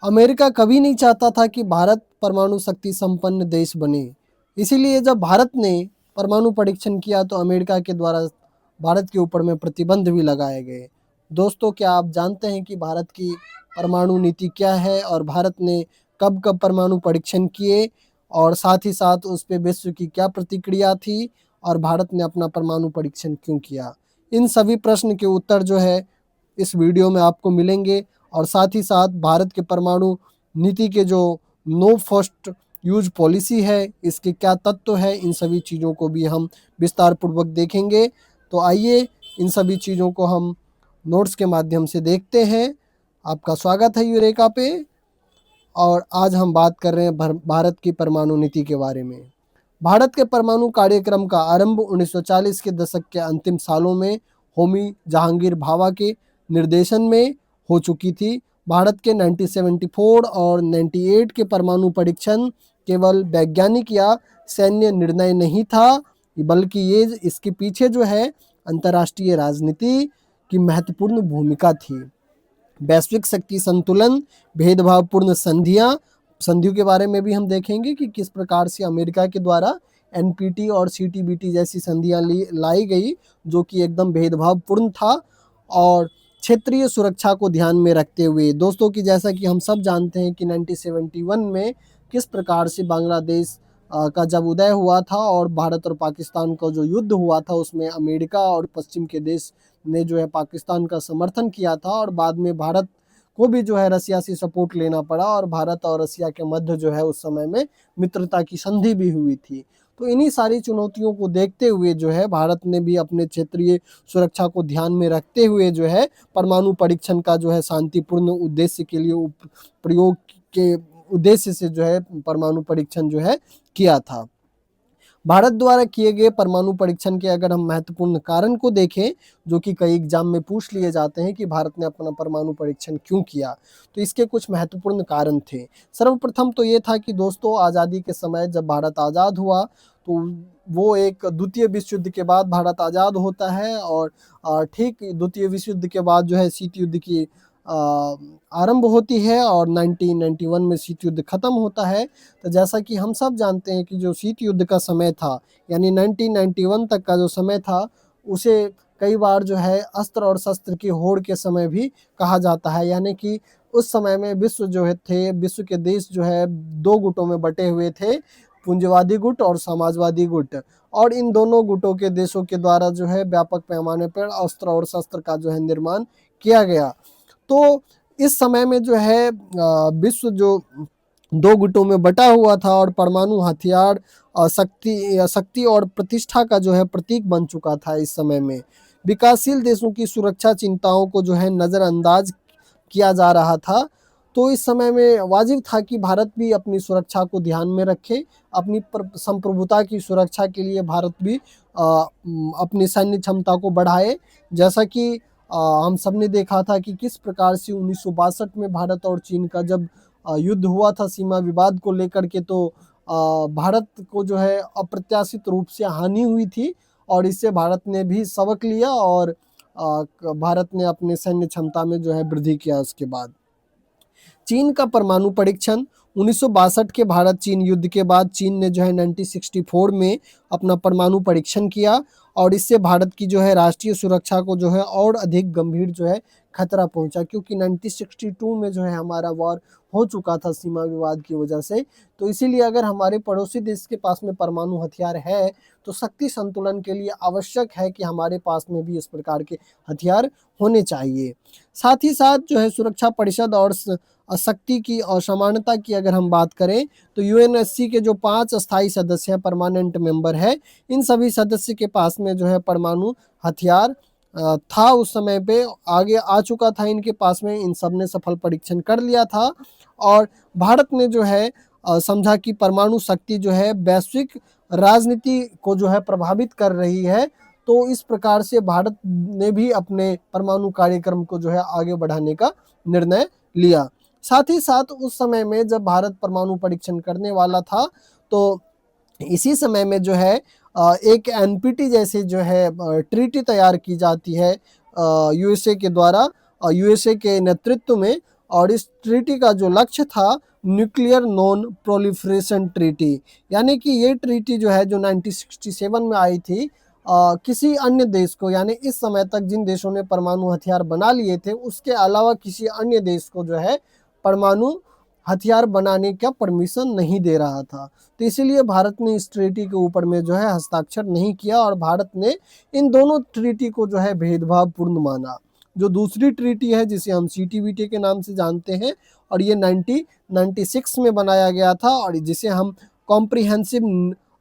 America कभी नहीं चाहता था कि भारत परमाणु शक्ति संपन्न देश बने। इसीलिए जब भारत ने परमाणु परीक्षण किया तो अमेरिका के द्वारा भारत के ऊपर में प्रतिबंध भी लगाए गए। दोस्तों, क्या आप जानते हैं कि भारत की परमाणु नीति क्या है और भारत ने कब कब परमाणु परीक्षण किए और साथ ही साथ उस पे विश्व की क्या प्रतिक्रिया थी और भारत ने अपना परमाणु परीक्षण क्यों किया? इन सभी प्रश्न के उत्तर जो है इस वीडियो में आपको मिलेंगे और साथ ही साथ भारत के परमाणु नीति के जो नो फर्स्ट यूज पॉलिसी है, इसके क्या तत्व है, इन सभी चीज़ों को भी हम विस्तार पूर्वक देखेंगे। तो आइए इन सभी चीज़ों को हम नोट्स के माध्यम से देखते हैं। आपका स्वागत है यूरेका पे और आज हम बात कर रहे हैं भारत की परमाणु नीति के बारे में। भारत के परमाणु कार्यक्रम का आरंभ 1940 के दशक के अंतिम सालों में होमी जहांगीर भाभा के निर्देशन में हो चुकी थी। भारत के 1974 और 98 के परमाणु परीक्षण केवल वैज्ञानिक या सैन्य निर्णय नहीं था, बल्कि ये इसके पीछे जो है अंतर्राष्ट्रीय राजनीति की महत्वपूर्ण भूमिका थी। वैश्विक शक्ति संतुलन, भेदभावपूर्ण संधियों के बारे में भी हम देखेंगे कि किस प्रकार से अमेरिका के द्वारा एनपीटी और सीटीबीटी जैसी संधियां लाई गई, जो कि एकदम भेदभावपूर्ण था और क्षेत्रीय सुरक्षा को ध्यान में रखते हुए। दोस्तों की जैसा कि हम सब जानते हैं कि 1971 में किस प्रकार से बांग्लादेश का जब उदय हुआ था और भारत और पाकिस्तान का जो युद्ध हुआ था, उसमें अमेरिका और पश्चिम के देश ने जो है पाकिस्तान का समर्थन किया था और बाद में भारत को भी जो है रसिया से सपोर्ट लेना पड़ा और भारत और रसिया के मध्य जो है उस समय में मित्रता की संधि भी हुई थी। तो इन्हीं सारी चुनौतियों को देखते हुए जो है भारत ने भी अपने क्षेत्रीय सुरक्षा को ध्यान में रखते हुए जो है परमाणु परीक्षण का जो है शांतिपूर्ण उद्देश्य के लिए प्रयोग के उद्देश्य से जो है परमाणु परीक्षण जो है किया था। भारत द्वारा किए गए परमाणु परीक्षण के अगर हम महत्वपूर्ण कारण को देखें, जो कि कई एग्जाम में पूछ लिए जाते हैं कि भारत ने अपना परमाणु परीक्षण क्यों किया, तो इसके कुछ महत्वपूर्ण कारण थे। सर्वप्रथम तो ये था कि दोस्तों, आज़ादी के समय जब भारत आज़ाद हुआ तो वो एक द्वितीय विश्व युद्ध के बाद भारत आज़ाद होता है और ठीक द्वितीय विश्व युद्ध के बाद जो है शीत युद्ध की आरंभ होती है और 1991 में शीत युद्ध खत्म होता है। तो जैसा कि हम सब जानते हैं कि जो शीत युद्ध का समय था, यानी 1991 तक का जो समय था, उसे कई बार जो है अस्त्र और शस्त्र की होड़ के समय भी कहा जाता है। यानी कि उस समय में विश्व के देश जो है दो गुटों में बटे हुए थे, पूंजीवादी गुट और समाजवादी गुट, और इन दोनों गुटों के देशों के द्वारा जो है व्यापक पैमाने पर अस्त्र और शस्त्र का जो है निर्माण किया गया। तो इस समय में जो है विश्व जो दो गुटों में बटा हुआ था और परमाणु हथियार शक्ति और प्रतिष्ठा का जो है प्रतीक बन चुका था। इस समय में विकासशील देशों की सुरक्षा चिंताओं को जो है नज़रअंदाज किया जा रहा था। तो इस समय में वाजिब था कि भारत भी अपनी सुरक्षा को ध्यान में रखे। अपनी संप्रभुता की सुरक्षा के लिए भारत भी अपनी सैन्य क्षमता को बढ़ाए। जैसा कि हम सब ने देखा था कि किस प्रकार से 1962 में भारत और चीन का जब युद्ध हुआ था सीमा विवाद को लेकर के, तो भारत को जो है अप्रत्याशित रूप से हानि हुई थी और इससे भारत ने भी सबक लिया और भारत ने अपने सैन्य क्षमता में जो है वृद्धि किया। उसके बाद चीन का परमाणु परीक्षण 1962 के भारत चीन युद्ध के बाद चीन ने जो है 1964 में अपना परमाणु परीक्षण किया और इससे भारत की जो है राष्ट्रीय सुरक्षा को जो है और अधिक गंभीर जो है खतरा पहुंचा, क्योंकि 1962 में जो है हमारा वॉर हो चुका था सीमा विवाद की वजह से। तो इसीलिए अगर हमारे पड़ोसी देश के पास में परमाणु हथियार है तो शक्ति संतुलन के लिए आवश्यक है कि हमारे पास में भी इस प्रकार के हथियार होने चाहिए। साथ ही साथ जो है सुरक्षा परिषद और शक्ति की और समानता की अगर हम बात करें तो यूएनएससी के जो 5 अस्थायी सदस्य हैं, परमानेंट मेंबर है, इन सभी सदस्य के पास में जो है परमाणु हथियार था। उस समय पे आगे आ चुका था इनके पास में, इन सब ने सफल परीक्षण कर लिया था और भारत ने जो है समझा कि परमाणु शक्ति जो है वैश्विक राजनीति को जो है प्रभावित कर रही है। तो इस प्रकार से भारत ने भी अपने परमाणु कार्यक्रम को जो है आगे बढ़ाने का निर्णय लिया। साथ ही साथ उस समय में जब भारत परमाणु परीक्षण करने वाला था तो इसी समय में जो है एक एनपीटी जैसे जो है ट्रीटी तैयार की जाती है यूएसए के द्वारा, यूएसए के नेतृत्व में, और इस ट्रीटी का जो लक्ष्य था न्यूक्लियर नॉन प्रोलिफरेशन ट्रीटी, यानी कि ये ट्रीटी जो है जो 1967 में आई थी, किसी अन्य देश को, यानी इस समय तक जिन देशों ने परमाणु हथियार बना लिए थे उसके अलावा किसी अन्य देश को जो है परमाणु हथियार बनाने का परमिशन नहीं दे रहा था। तो इसीलिए भारत ने इस ट्रीटी के ऊपर में जो है हस्ताक्षर नहीं किया और भारत ने इन दोनों ट्रीटी को जो है भेदभावपूर्ण माना। जो दूसरी ट्रीटी है जिसे हम सीटीबीटी के नाम से जानते हैं और ये 1996 में बनाया गया था और जिसे हम comprehensive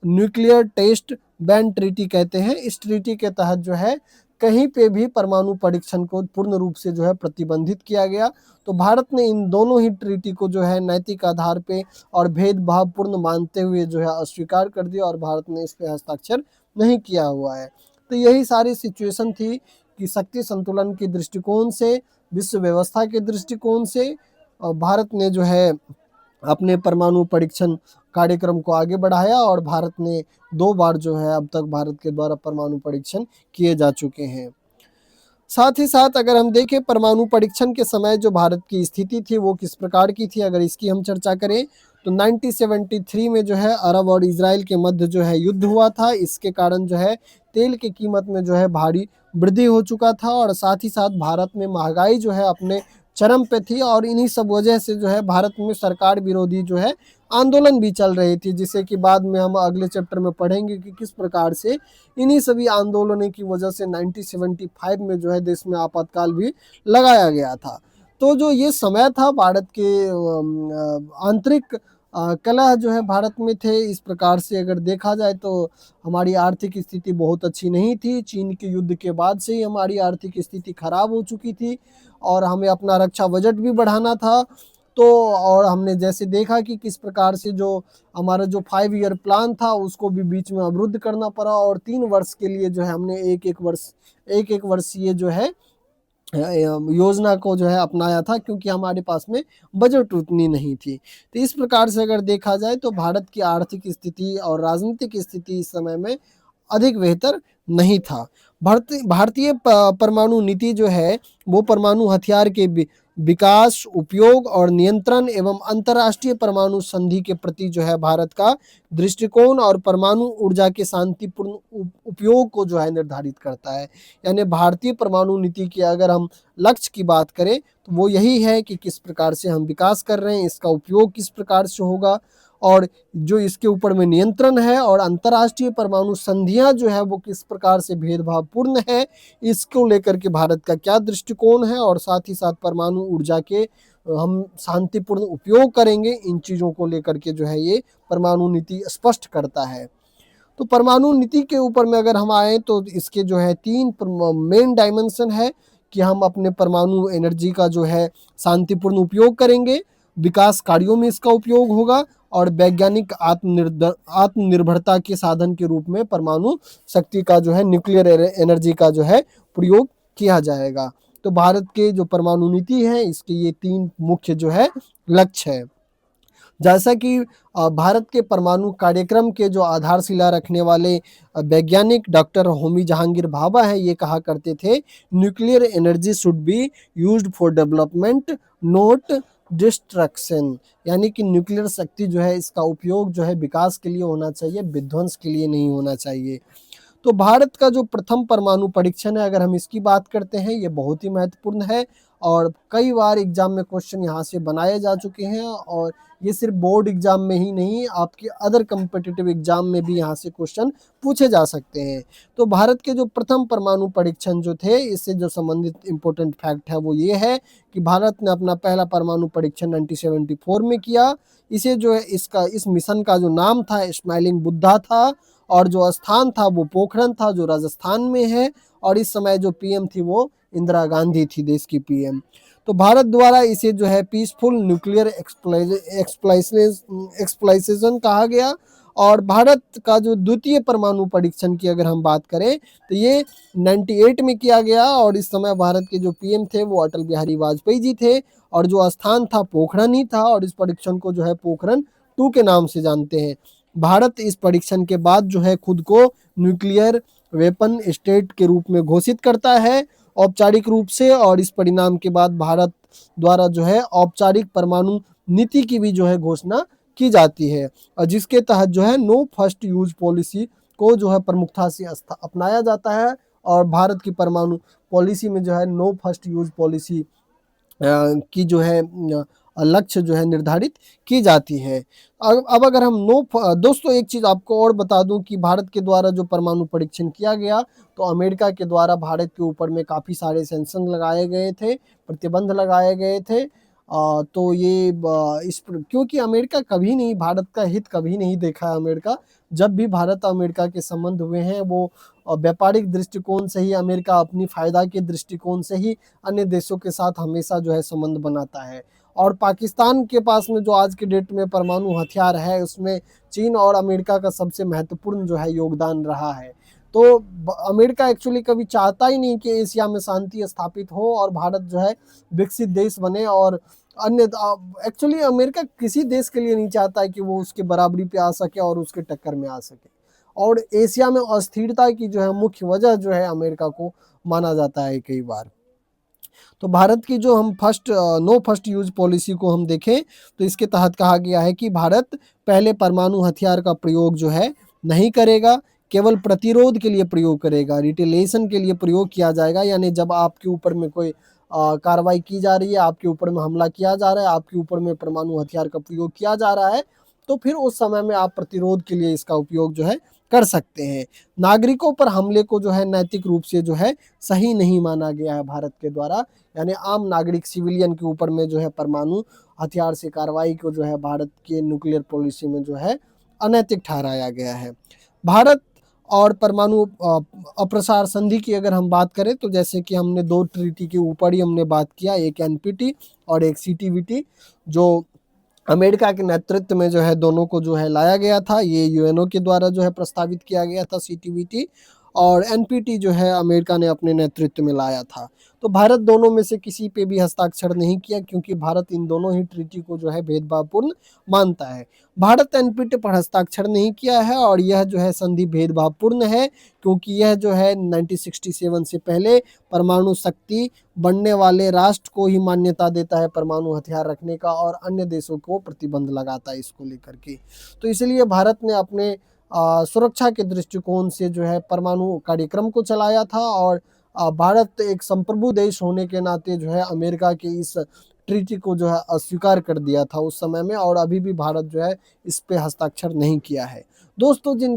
nuclear test ban treaty कहते हैं। इस ट्रीटी के तहत जो है कहीं पे भी परमाणु परीक्षण को पूर्ण रूप से जो है प्रतिबंधित किया गया। तो भारत ने इन दोनों ही ट्रीटी को जो है नैतिक आधार पे और भेदभावपूर्ण मानते हुए जो है अस्वीकार कर दिया और भारत ने इस पे हस्ताक्षर नहीं किया हुआ है। तो यही सारी सिचुएशन थी कि शक्ति संतुलन के दृष्टिकोण से, विश्व व्यवस्था के दृष्टिकोण से भारत ने जो है अपने परमाणु परीक्षण कार्यक्रम को आगे बढ़ाया और भारत ने 2 बार जो है अब तक भारत के द्वारा परमाणु परीक्षण किए जा चुके हैं। साथ ही साथ अगर हम देखें परमाणु परीक्षण के समय जो भारत की स्थिति थी वो किस प्रकार की थी, अगर इसकी हम चर्चा करें तो 1973 में जो है अरब और इजराइल के मध्य जो है युद्ध हुआ था। इसके कारण जो है तेल की कीमत में जो है भारी वृद्धि हो चुका था और साथ ही साथ भारत में महंगाई जो है अपने चरम पे थी और इन्हीं सब वजह से जो है भारत में सरकार विरोधी जो है आंदोलन भी चल रही थी, जिसे कि बाद में हम अगले चैप्टर में पढ़ेंगे कि किस प्रकार से इन्हीं सभी आंदोलनों की वजह से 1975 में जो है देश में आपातकाल भी लगाया गया था। तो जो ये समय था भारत के आंतरिक कलह जो है भारत में थे। इस प्रकार से अगर देखा जाए तो हमारी आर्थिक स्थिति बहुत अच्छी नहीं थी। चीन के युद्ध के बाद से ही हमारी आर्थिक स्थिति खराब हो चुकी थी और हमें अपना रक्षा बजट भी बढ़ाना था। तो और हमने जैसे देखा कि किस प्रकार से जो हमारा जो 5 ईयर प्लान था उसको भी बीच में अवरुद्ध करना पड़ा और 3 वर्ष के लिए जो है हमने एक एक वर्षीय जो है योजना को जो है अपनाया था, क्योंकि हमारे पास में बजट उतनी नहीं थी। तो इस प्रकार से अगर देखा जाए तो भारत की आर्थिक स्थिति और राजनीतिक स्थिति इस समय में अधिक बेहतर नहीं था। भारतीय परमाणु नीति जो है वो परमाणु हथियार के विकास, उपयोग और नियंत्रण एवं अंतर्राष्ट्रीय परमाणु संधि के प्रति जो है भारत का दृष्टिकोण और परमाणु ऊर्जा के शांतिपूर्ण उपयोग को जो है निर्धारित करता है। यानी भारतीय परमाणु नीति की अगर हम लक्ष्य की बात करें तो वो यही है कि किस प्रकार से हम विकास कर रहे हैं, इसका उपयोग किस प्रकार से होगा और जो इसके ऊपर में नियंत्रण है और अंतर्राष्ट्रीय परमाणु संधियां जो है वो किस प्रकार से भेदभावपूर्ण है, इसको लेकर के भारत का क्या दृष्टिकोण है और साथ ही साथ परमाणु ऊर्जा के हम शांतिपूर्ण उपयोग करेंगे, इन चीज़ों को लेकर के जो है ये परमाणु नीति स्पष्ट करता है। तो परमाणु नीति के ऊपर में अगर हम आए तो इसके जो है 3 मेन डायमेंशन है कि हम अपने परमाणु एनर्जी का जो है शांतिपूर्ण उपयोग करेंगे, विकास कार्यों में इसका उपयोग होगा और वैज्ञानिक आत्मनिर्भरता के साधन के रूप में परमाणु शक्ति का जो है न्यूक्लियर एनर्जी का जो है प्रयोग किया जाएगा। तो भारत के जो परमाणु नीति है इसके ये 3 मुख्य जो है लक्ष्य है। जैसा कि भारत के परमाणु कार्यक्रम के जो आधारशिला रखने वाले वैज्ञानिक डॉक्टर होमी जहांगीर भाभा है, ये कहा करते थे nuclear energy should be used for development not destruction, यानी कि न्यूक्लियर शक्ति जो है इसका उपयोग जो है विकास के लिए होना चाहिए, विध्वंस के लिए नहीं होना चाहिए। तो भारत का जो प्रथम परमाणु परीक्षण है अगर हम इसकी बात करते हैं ये बहुत ही महत्वपूर्ण है और कई बार एग्जाम में क्वेश्चन यहाँ से बनाए जा चुके हैं और ये सिर्फ बोर्ड एग्जाम में ही नहीं आपके अदर कम्पिटिटिव एग्जाम में भी यहाँ से क्वेश्चन पूछे जा सकते हैं। तो भारत के जो प्रथम परमाणु परीक्षण जो थे इससे जो संबंधित इम्पोर्टेंट फैक्ट है वो ये है कि भारत ने अपना पहला परमाणु परीक्षण 1974 में किया। इसे जो है इस मिशन का जो नाम था स्माइलिंग बुद्धा था और जो स्थान था वो पोखरण था जो राजस्थान में है और इस समय जो पीएम थी वो इंदिरा गांधी थी देश की पीएम। तो भारत द्वारा इसे जो है पीसफुल न्यूक्लियर एक्सप्लोइटेशन कहा गया और भारत का जो द्वितीय परमाणु परीक्षण की अगर हम बात करें तो ये 98 में किया गया और इस समय भारत के जो पीएम थे वो अटल बिहारी वाजपेयी जी थे और जो स्थान था पोखरण ही था और इस परीक्षण को जो है पोखरण 2 के नाम से जानते हैं। भारत इस परीक्षण के बाद जो है खुद को न्यूक्लियर वेपन स्टेट के रूप में घोषित करता है औपचारिक रूप से, और इस परिणाम के बाद भारत द्वारा जो है औपचारिक परमाणु नीति की भी जो है घोषणा की जाती है, और जिसके तहत जो है नो फर्स्ट यूज पॉलिसी को जो है प्रमुखता से अपनाया जाता है, और भारत की परमाणु पॉलिसी में जो है नो फर्स्ट यूज पॉलिसी की जो है लक्ष्य जो है निर्धारित की जाती है। अब अगर हम दोस्तों एक चीज़ आपको और बता दूं कि भारत के द्वारा जो परमाणु परीक्षण किया गया, तो अमेरिका के द्वारा भारत के ऊपर में काफ़ी सारे सैंक्शन लगाए गए थे, प्रतिबंध लगाए गए थे। तो ये क्योंकि अमेरिका कभी नहीं, भारत का हित कभी नहीं देखा है अमेरिका। जब भी भारत अमेरिका के संबंध हुए हैं वो व्यापारिक दृष्टिकोण से ही, अमेरिका अपनी फायदा के दृष्टिकोण से ही अन्य देशों के साथ हमेशा जो है संबंध बनाता है। और पाकिस्तान के पास में जो आज के डेट में परमाणु हथियार है, उसमें चीन और अमेरिका का सबसे महत्वपूर्ण जो है योगदान रहा है। तो अमेरिका एक्चुअली कभी चाहता ही नहीं कि एशिया में शांति स्थापित हो और भारत जो है विकसित देश बने, और अन्य एक्चुअली अमेरिका किसी देश के लिए नहीं चाहता है कि वो उसके बराबरी पे आ सके और उसके टक्कर में आ सके। और एशिया में अस्थिरता की जो है मुख्य वजह जो है अमेरिका को माना जाता है कई बार। तो भारत की जो हम नो फर्स्ट यूज पॉलिसी को हम देखें, तो इसके तहत कहा गया है कि भारत पहले परमाणु हथियार का प्रयोग जो है नहीं करेगा, केवल प्रतिरोध के लिए प्रयोग करेगा, रिटेलिएशन के लिए प्रयोग किया जाएगा। यानी जब आपके ऊपर में कोई कार्रवाई की जा रही है, आपके ऊपर में हमला किया जा रहा है, आपके ऊपर में परमाणु हथियार का प्रयोग किया जा रहा है, तो फिर उस समय में आप प्रतिरोध के लिए इसका उपयोग जो है कर सकते हैं। नागरिकों पर हमले को जो है नैतिक रूप से जो है सही नहीं माना गया है भारत के द्वारा। यानी आम नागरिक सिविलियन के ऊपर में जो है परमाणु हथियार से कार्रवाई को जो है भारत के न्यूक्लियर पॉलिसी में जो है अनैतिक ठहराया गया है। भारत और परमाणु अप्रसार संधि की अगर हम बात करें, तो जैसे कि हमने दो ट्रीटी के ऊपर ही हमने बात किया, एक एनपीटी और एक सीटीबीटी, जो अमेरिका के नेतृत्व में जो है दोनों को जो है लाया गया था। ये यूएनओ के द्वारा जो है प्रस्तावित किया गया था सीटीबीटी, और एनपीटी जो है अमेरिका ने अपने नेतृत्व में लाया था। तो भारत दोनों में से किसी पे भी हस्ताक्षर नहीं किया, क्योंकि भारत इन दोनों ही ट्रीटी को जो है भेदभावपूर्ण मानता है। भारत एनपीटी पर हस्ताक्षर नहीं किया है, और यह जो है संधि भेदभावपूर्ण है, क्योंकि यह जो है 1967 से पहले परमाणु शक्ति बनने वाले राष्ट्र को ही मान्यता देता है परमाणु हथियार रखने का, और अन्य देशों को प्रतिबंध लगाता है इसको लेकर के। तो इसलिए भारत ने अपने सुरक्षा के दृष्टिकोण से जो है परमाणु कार्यक्रम को चलाया था, और भारत एक संप्रभु देश होने के नाते जो है अमेरिका के इस ट्रीटी को जो है अस्वीकार कर दिया था उस समय में, और अभी भी भारत जो है इस पे हस्ताक्षर नहीं किया है। दोस्तों जिन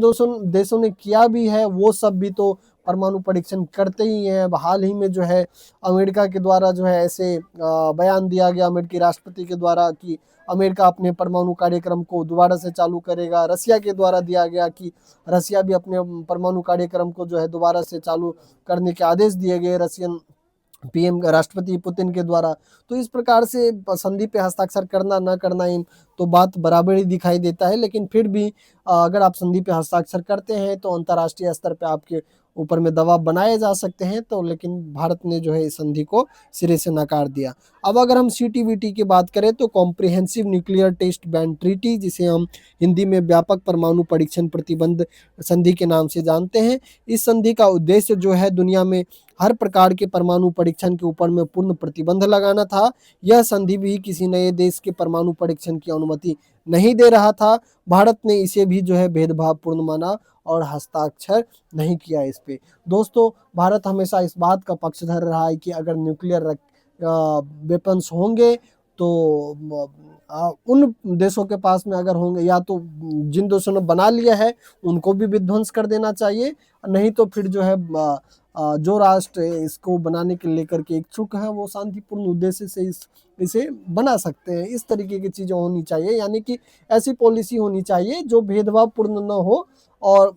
देशों ने किया भी है वो सब भी तो परमाणु परीक्षण करते ही हैं। हाल ही में जो है अमेरिका के द्वारा जो है ऐसे बयान दिया गया अमेरिकी राष्ट्रपति के द्वारा कि अमेरिका अपने परमाणु कार्यक्रम को दोबारा से चालू करेगा। रसिया के द्वारा दिया गया कि रसिया भी अपने परमाणु कार्यक्रम को जो है दोबारा से चालू करने के आदेश दिए गए रशियन पीएम राष्ट्रपति पुतिन के द्वारा। तो इस प्रकार से संधि पे हस्ताक्षर करना ना करना इन तो बात बराबर ही दिखाई देता है, लेकिन फिर भी अगर आप संधि पे हस्ताक्षर करते हैं तो अंतर्राष्ट्रीय स्तर पे आपके ऊपर में दबाव बनाए जा सकते हैं। तो लेकिन भारत ने जो है इस संधि को सिरे से नकार दिया। अब अगर हम सीटीबीटी की बात करें, तो comprehensive nuclear test ban treaty, जिसे हम हिंदी में व्यापक परमाणु परीक्षण प्रतिबंध संधि के नाम से जानते हैं। इस संधि का उद्देश्य जो है दुनिया में हर प्रकार के परमाणु परीक्षण के ऊपर में पूर्ण प्रतिबंध लगाना था। यह संधि भी किसी नए देश के परमाणु परीक्षण की अनुमति नहीं दे रहा था। भारत ने इसे भी जो है भेदभावपूर्ण माना और हस्ताक्षर नहीं किया इस पे। दोस्तों भारत हमेशा इस बात का पक्षधर रहा है कि अगर न्यूक्लियर वेपन्स होंगे तो उन देशों के पास में अगर होंगे, या तो जिन देशों ने बना लिया है उनको भी विध्वंस कर देना चाहिए, नहीं तो फिर जो है जो राष्ट्र इसको बनाने के लेकर के इच्छुक है वो शांतिपूर्ण उद्देश्य से इसे बना सकते हैं। इस तरीके की चीज़ें होनी चाहिए, यानी कि ऐसी पॉलिसी होनी चाहिए जो भेदभावपूर्ण न हो, और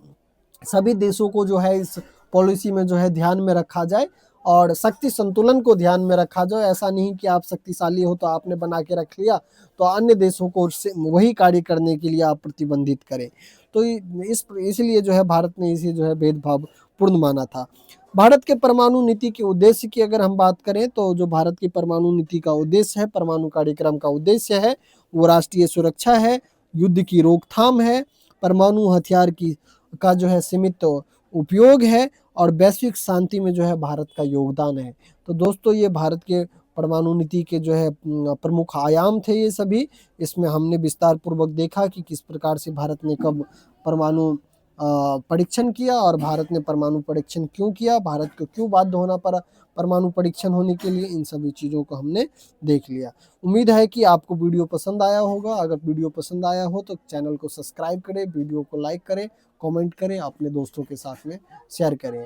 सभी देशों को जो है इस पॉलिसी में जो है ध्यान में रखा जाए, और शक्ति संतुलन को ध्यान में रखा जाए। ऐसा नहीं कि आप शक्तिशाली हो तो आपने बना के रख लिया तो अन्य देशों को वही कार्य करने के लिए आप प्रतिबंधित करें। तो इसलिए जो है भारत ने इसे जो है भेदभावपूर्ण माना था। भारत के परमाणु नीति के उद्देश्य की अगर हम बात करें, तो जो भारत की परमाणु नीति का उद्देश्य है, परमाणु कार्यक्रम का उद्देश्य है, वो राष्ट्रीय सुरक्षा है, युद्ध की रोकथाम है, परमाणु हथियार का जो है सीमित उपयोग है और वैश्विक शांति में जो है भारत का योगदान है। तो दोस्तों ये भारत के परमाणु नीति के जो है प्रमुख आयाम थे ये सभी। इसमें हमने विस्तार पूर्वक देखा कि किस प्रकार से भारत ने कब परमाणु परीक्षण किया और भारत ने परमाणु परीक्षण क्यों किया, भारत को क्यों बाध्य होना पड़ा परमाणु परीक्षण होने के लिए, इन सभी चीज़ों को हमने देख लिया। उम्मीद है कि आपको वीडियो पसंद आया होगा। अगर वीडियो पसंद आया हो तो चैनल को सब्सक्राइब करें, वीडियो को लाइक करें, कमेंट करें, अपने दोस्तों के साथ में शेयर करें।